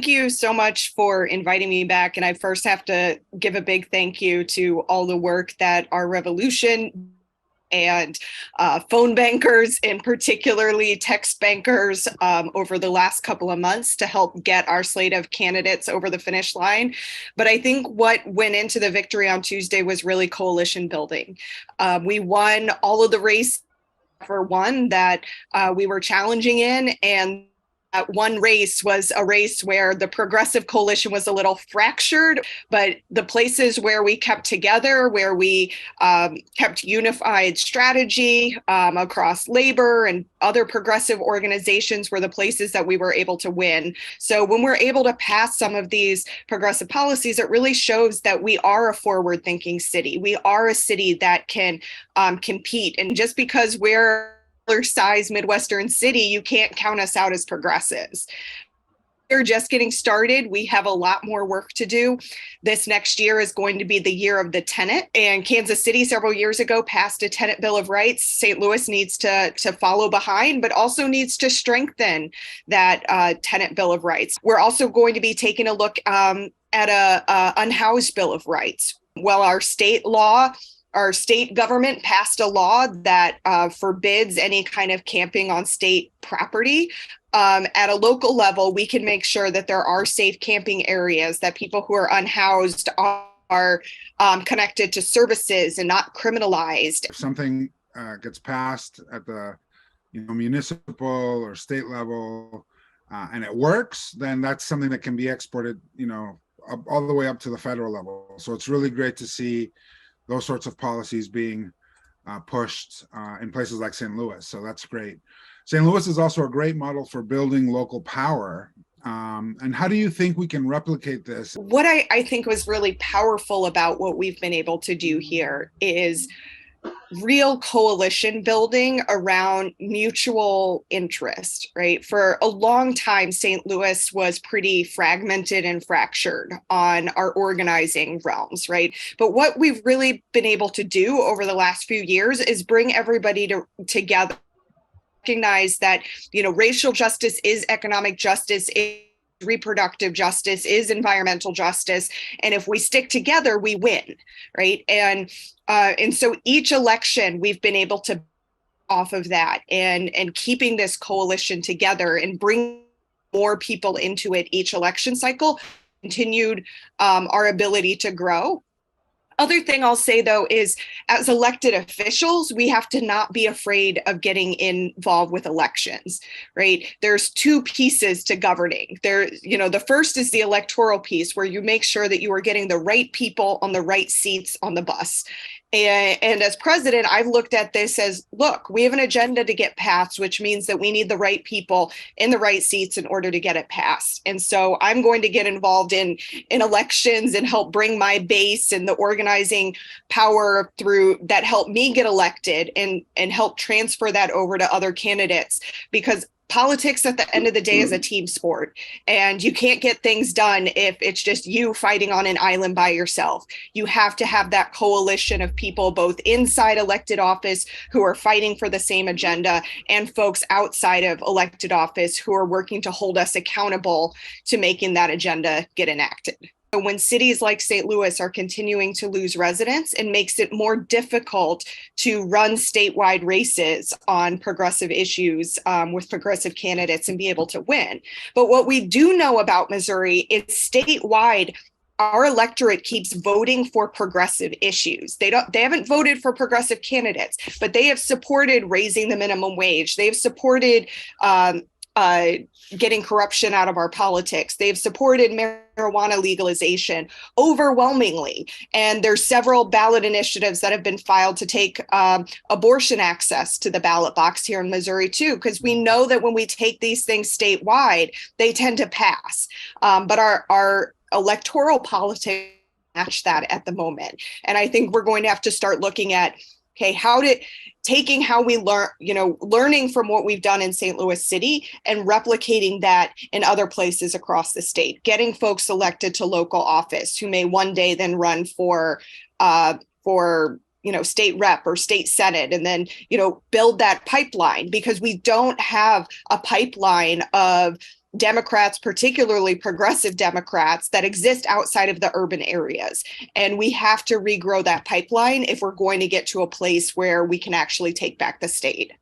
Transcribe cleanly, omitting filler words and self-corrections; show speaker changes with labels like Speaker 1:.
Speaker 1: Thank you so much for inviting me back. And I first have to give a big thank you to all the work that our revolution and phone bankers, and particularly text bankers, over the last couple of months to help get our slate of candidates over the finish line. But I think what went into the victory on Tuesday was really coalition building. We won all of the race for one that we were challenging in, and one race was a race where the progressive coalition was a little fractured, but the places where we kept together, where we kept unified strategy across labor and other progressive organizations were the places that we were able to win. So when we're able to pass some of these progressive policies, it really shows that we are a forward-thinking city. We are a city that can compete. And just because we're size Midwestern city, you can't count us out as progressives. We're just getting started. We have a lot more work to do. This next year is going to be the year of the tenant, and Kansas City several years ago passed a tenant bill of rights. St. Louis needs to follow behind, but also needs to strengthen that tenant bill of rights. We're also going to be taking a look at a unhoused bill of rights. Well, our state government passed a law that forbids any kind of camping on state property. At a local level, we can make sure that there are safe camping areas, that people who are unhoused are connected to services and not criminalized.
Speaker 2: If something gets passed at the municipal or state level and it works, then that's something that can be exported all the way up to the federal level. So it's really great to see those sorts of policies being pushed in places like St. Louis. So that's great. St. Louis is also a great model for building local power. And how do you think we can replicate this?
Speaker 1: What I think was really powerful about what we've been able to do here is real coalition building around mutual interest, right? For a long time, St. Louis was pretty fragmented and fractured on our organizing realms, right? But what we've really been able to do over the last few years is bring everybody together, recognize that, racial justice is economic justice, reproductive justice, is environmental justice, and if we stick together, we win, right? And so each election we've been able to off of that and keeping this coalition together and bring more people into it each election cycle continued our ability to grow. Other thing I'll say, though, is as elected officials, we have to not be afraid of getting involved with elections, right? There's two pieces to governing. The first is the electoral piece, where you make sure that you are getting the right people on the right seats on the bus. And as president, I've looked at this as, look, we have an agenda to get passed, which means that we need the right people in the right seats in order to get it passed. And so I'm going to get involved in elections and help bring my base and the organizing power through that help me get elected and help transfer that over to other candidates, because politics at the end of the day is a team sport, and you can't get things done if it's just you fighting on an island by yourself. You have to have that coalition of people both inside elected office who are fighting for the same agenda and folks outside of elected office who are working to hold us accountable to making that agenda get enacted. When cities like St. Louis are continuing to lose residents, it makes it more difficult to run statewide races on progressive issues with progressive candidates and be able to win. But what we do know about Missouri is statewide, our electorate keeps voting for progressive issues. They haven't voted for progressive candidates, but they have supported raising the minimum wage. They've supported getting corruption out of our politics. They've supported marijuana legalization overwhelmingly. And there's several ballot initiatives that have been filed to take abortion access to the ballot box here in Missouri too, because we know that when we take these things statewide, they tend to pass. But our electoral politics match that at the moment. And I think we're going to have to start looking at, okay, taking how we learn, learning from what we've done in St. Louis City and replicating that in other places across the state, getting folks elected to local office who may one day then run for state rep or state senate, and then, build that pipeline, because we don't have a pipeline of Democrats, particularly progressive Democrats, that exist outside of the urban areas. And we have to regrow that pipeline if we're going to get to a place where we can actually take back the state.